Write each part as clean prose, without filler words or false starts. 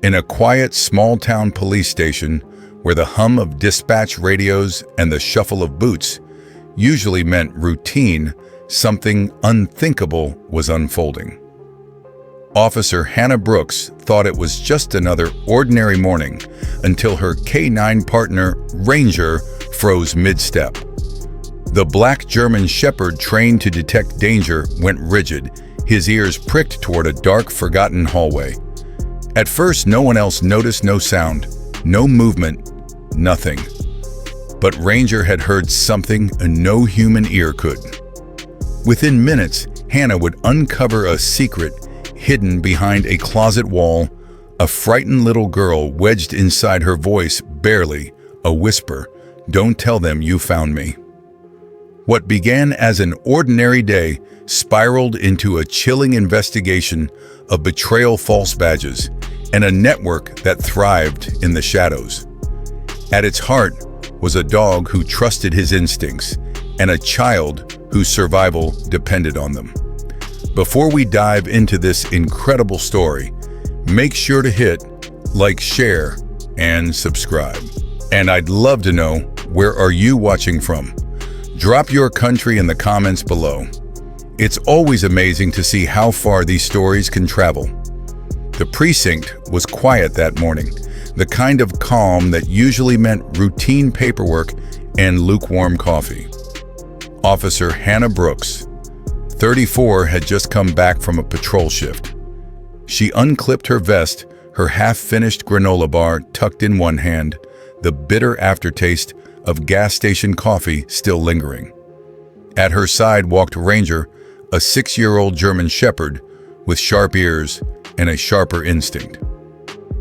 In a quiet, small-town police station where the hum of dispatch radios and the shuffle of boots usually meant routine, something unthinkable was unfolding. Officer Hannah Brooks thought it was just another ordinary morning until her K9 partner, Ranger, froze mid-step. The black German Shepherd trained to detect danger went rigid, his ears pricked toward a dark, forgotten hallway. At first, no one else noticed, no sound, no movement, nothing. But Ranger had heard something no human ear could. Within minutes, Hannah would uncover a secret hidden behind a closet wall, a frightened little girl wedged inside, her voice barely a whisper, "Don't tell them you found me." What began as an ordinary day spiraled into a chilling investigation of betrayal, false badges, and a network that thrived in the shadows. At its heart was a dog who trusted his instincts and a child whose survival depended on them. Before we dive into this incredible story, make sure to hit like, share, and subscribe. And I'd love to know, where are you watching from? Drop your country in the comments below. It's always amazing to see how far these stories can travel. The precinct was quiet that morning, the kind of calm that usually meant routine paperwork and lukewarm coffee. Officer Hannah Brooks, 34, had just come back from a patrol shift. She unclipped her vest, her half-finished granola bar tucked in one hand, the bitter aftertaste of gas station coffee still lingering. At her side walked Ranger, a 6-year-old German Shepherd with sharp ears and a sharper instinct.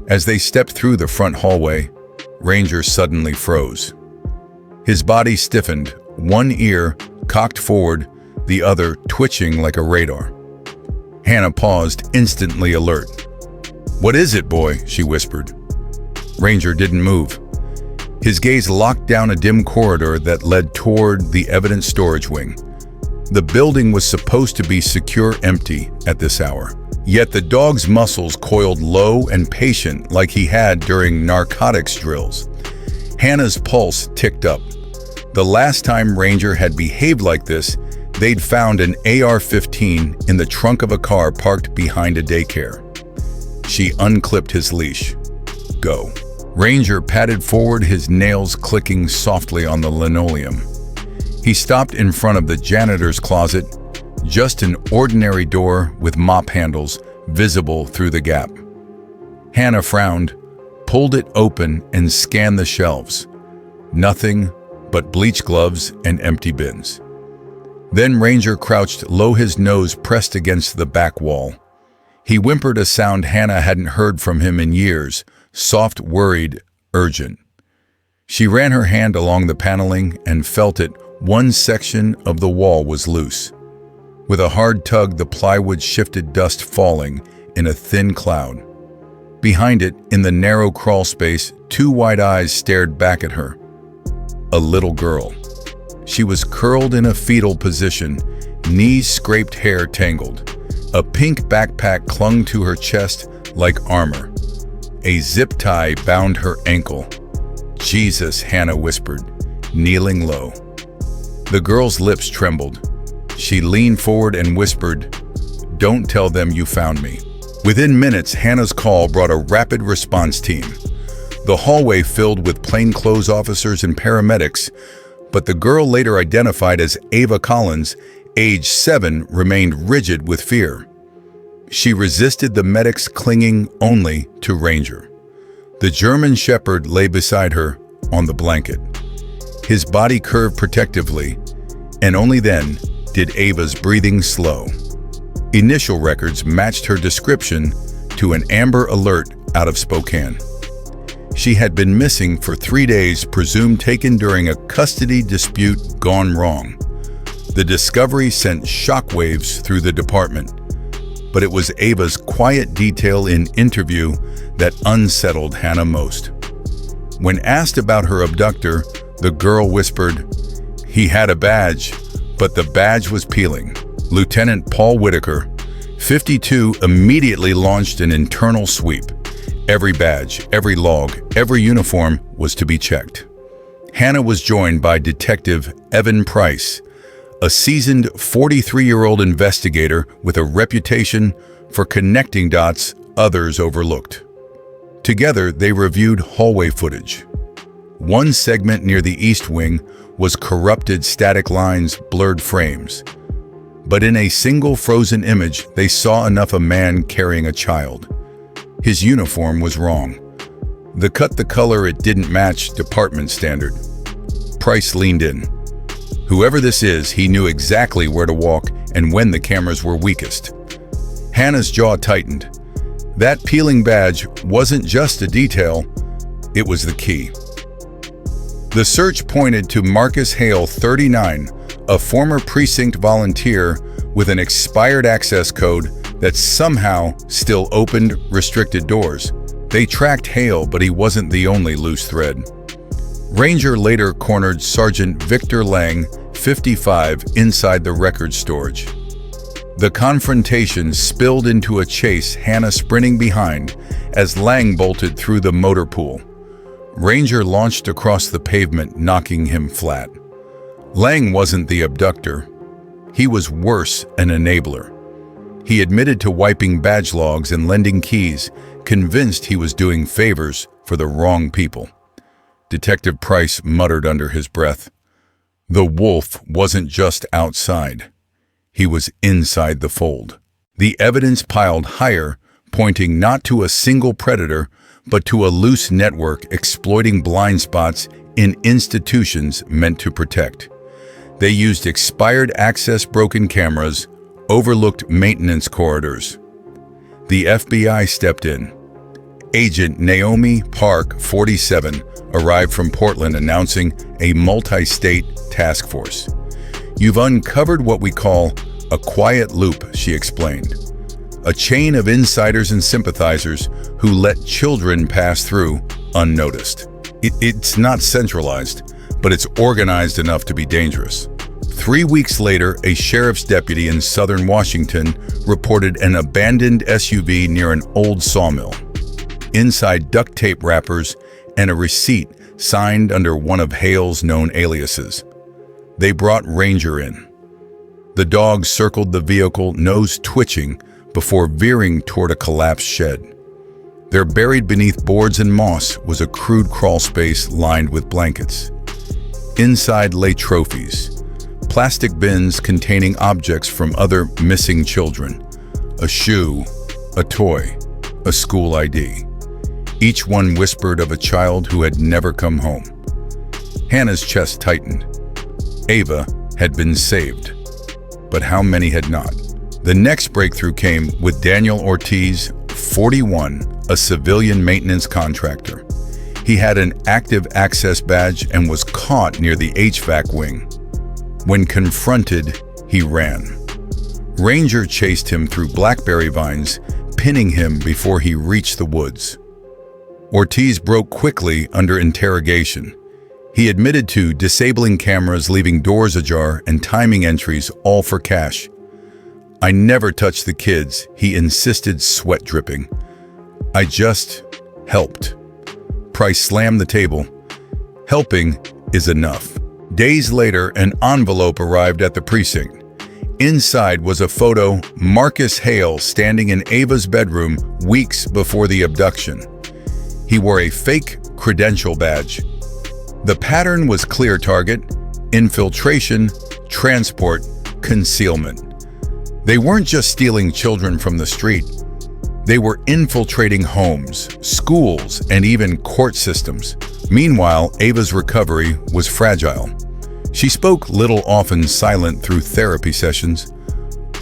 As they stepped through the front hallway, Ranger suddenly froze. His body stiffened, one ear cocked forward, the other twitching like a radar. Hannah paused, instantly alert. "What is it, boy?" she whispered. Ranger didn't move. His gaze locked down a dim corridor that led toward the evidence storage wing. The building was supposed to be secure, empty at this hour. Yet the dog's muscles coiled low and patient like he had during narcotics drills. Hannah's pulse ticked up. The last time Ranger had behaved like this, they'd found an AR-15 in the trunk of a car parked behind a daycare. She unclipped his leash. "Go." Ranger padded forward, his nails clicking softly on the linoleum. He stopped in front of the janitor's closet, just an ordinary door with mop handles visible through the gap. Hannah frowned, pulled it open, and scanned the shelves. Nothing but bleach gloves and empty bins. Then Ranger crouched low, his nose pressed against the back wall. He whimpered a sound Hannah hadn't heard from him in years, soft, worried, urgent. She ran her hand along the paneling and felt it. One section of the wall was loose. With a hard tug, the plywood shifted, dust falling in a thin cloud. Behind it, in the narrow crawl space, two wide eyes stared back at her. A little girl. She was curled in a fetal position, knees scraped, hair tangled. A pink backpack clung to her chest like armor. A zip tie bound her ankle. "Jesus," Hannah whispered, kneeling low. The girl's lips trembled. She leaned forward and whispered, "Don't tell them you found me." Within minutes, Hannah's call brought a rapid response team. The hallway filled with plainclothes officers and paramedics, but the girl, later identified as Ava Collins, age 7, remained rigid with fear. She resisted the medics, clinging only to Ranger. The German Shepherd lay beside her on the blanket. His body curved protectively, and only then did Ava's breathing slow. Initial records matched her description to an Amber Alert out of Spokane. She had been missing for 3 days, presumed taken during a custody dispute gone wrong. The discovery sent shockwaves through the department, but it was Ava's quiet detail in interview that unsettled Hannah most. When asked about her abductor, the girl whispered, "He had a badge, but the badge was peeling." Lieutenant Paul Whitaker, 52, immediately launched an internal sweep. Every badge, every log, every uniform was to be checked. Hannah was joined by Detective Evan Price, a seasoned 43-year-old investigator with a reputation for connecting dots others overlooked. Together, they reviewed hallway footage. One segment near the east wing was corrupted static lines, blurred frames. But in a single frozen image, they saw enough a man carrying a child. His uniform was wrong. The color, it didn't match department standard. Price leaned in. Whoever this is, he knew exactly where to walk and when the cameras were weakest. Hannah's jaw tightened. That peeling badge wasn't just a detail, it was the key. The search pointed to Marcus Hale, 39, a former precinct volunteer with an expired access code that somehow still opened restricted doors. They tracked Hale, but he wasn't the only loose thread. Ranger later cornered Sergeant Victor Lang, 55, inside the record storage. The confrontation spilled into a chase, Hannah sprinting behind as Lang bolted through the motor pool. Ranger launched across the pavement, knocking him flat. Lang wasn't the abductor. He was worse, an enabler. He admitted to wiping badge logs and lending keys, convinced he was doing favors for the wrong people. Detective Price muttered under his breath. The wolf wasn't just outside. He was inside the fold. The evidence piled higher, pointing not to a single predator, but to a loose network exploiting blind spots in institutions meant to protect. They used expired access broken cameras, overlooked maintenance corridors. The FBI stepped in. Agent Naomi Park, 47, arrived from Portland announcing a multi-state task force. You've uncovered what we call a quiet loop, she explained. A chain of insiders and sympathizers who let children pass through unnoticed. It's not centralized, but it's organized enough to be dangerous. 3 weeks later, a sheriff's deputy in southern Washington reported an abandoned SUV near an old sawmill. Inside, duct tape wrappers and a receipt signed under one of Hale's known aliases. They brought Ranger in. The dog circled the vehicle, nose twitching, before veering toward a collapsed shed. There, buried beneath boards and moss, was a crude crawl space lined with blankets. Inside lay trophies, plastic bins containing objects from other missing children, a shoe, a toy, a school ID. Each one whispered of a child who had never come home. Hannah's chest tightened. Ava had been saved, but how many had not? The next breakthrough came with Daniel Ortiz, 41, a civilian maintenance contractor. He had an active access badge and was caught near the HVAC wing. When confronted, he ran. Ranger chased him through blackberry vines, pinning him before he reached the woods. Ortiz broke quickly under interrogation. He admitted to disabling cameras, leaving doors ajar, and timing entries, all for cash. I never touched the kids, he insisted, sweat dripping. I just helped. Price slammed the table. Helping is enough. Days later, an envelope arrived at the precinct. Inside was a photo, Marcus Hale standing in Ava's bedroom weeks before the abduction. He wore a fake credential badge. The pattern was clear: target, infiltration, transport, concealment. They weren't just stealing children from the street. They were infiltrating homes, schools, and even court systems. Meanwhile, Ava's recovery was fragile. She spoke little, often silent through therapy sessions.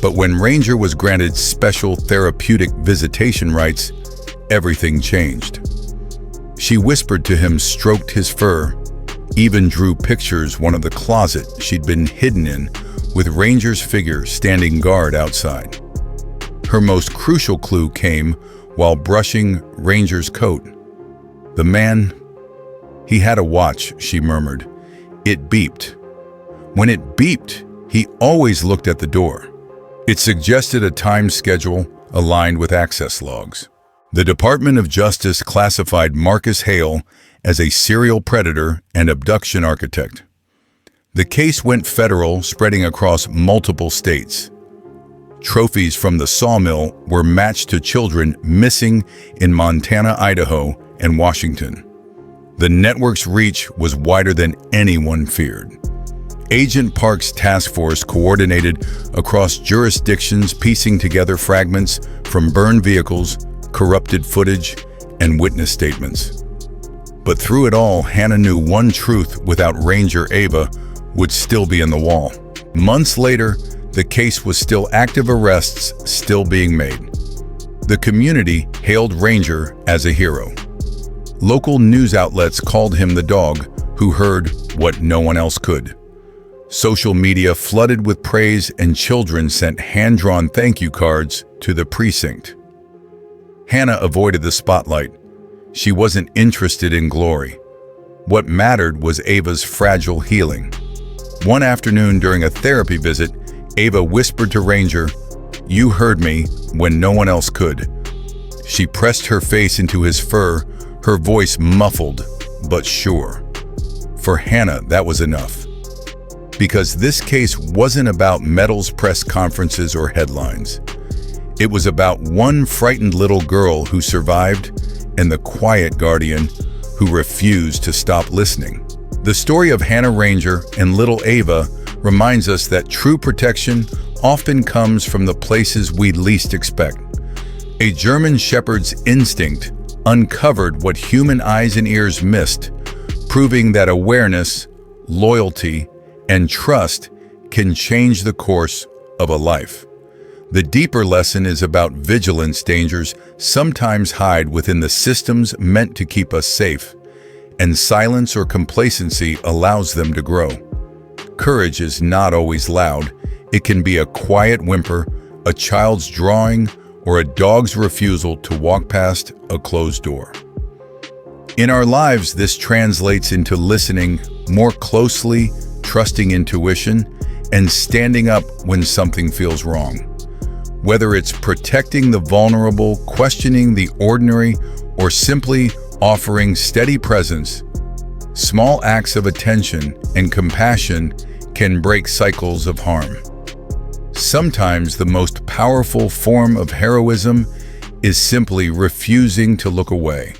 But when Ranger was granted special therapeutic visitation rights, everything changed. She whispered to him, stroked his fur, even drew pictures one of the closet she'd been hidden in, with Ranger's figure standing guard outside. Her most crucial clue came while brushing Ranger's coat. The man, he had a watch, she murmured. It beeped. When it beeped, he always looked at the door. It suggested a time schedule aligned with access logs. The Department of Justice classified Marcus Hale as a serial predator and abduction architect. The case went federal, spreading across multiple states. Trophies from the sawmill were matched to children missing in Montana, Idaho, and Washington. The network's reach was wider than anyone feared. Agent Park's task force coordinated across jurisdictions, piecing together fragments from burned vehicles, corrupted footage, and witness statements. But through it all, Hannah knew one truth: without Ranger Ava would still be in the wall. Months later, the case was still active, arrests still being made. The community hailed Ranger as a hero. Local news outlets called him the dog who heard what no one else could. Social media flooded with praise, and children sent hand-drawn thank you cards to the precinct. Hannah avoided the spotlight. She wasn't interested in glory. What mattered was Ava's fragile healing. One afternoon during a therapy visit, Ava whispered to Ranger, "You heard me when no one else could." She pressed her face into his fur, her voice muffled but sure. For Hannah, that was enough. Because this case wasn't about medals, press conferences, or headlines. It was about one frightened little girl who survived and the quiet guardian who refused to stop listening. The story of Hannah Ranger and little Ava reminds us that true protection often comes from the places we least expect. A German shepherd's instinct uncovered what human eyes and ears missed, proving that awareness, loyalty, and trust can change the course of a life. The deeper lesson is about vigilance. Dangers sometimes hide within the systems meant to keep us safe, and silence or complacency allows them to grow. Courage is not always loud. It can be a quiet whimper, a child's drawing, or a dog's refusal to walk past a closed door. In our lives, this translates into listening more closely, trusting intuition, and standing up when something feels wrong. Whether it's protecting the vulnerable, questioning the ordinary, or simply offering steady presence, small acts of attention and compassion can break cycles of harm. Sometimes the most powerful form of heroism is simply refusing to look away.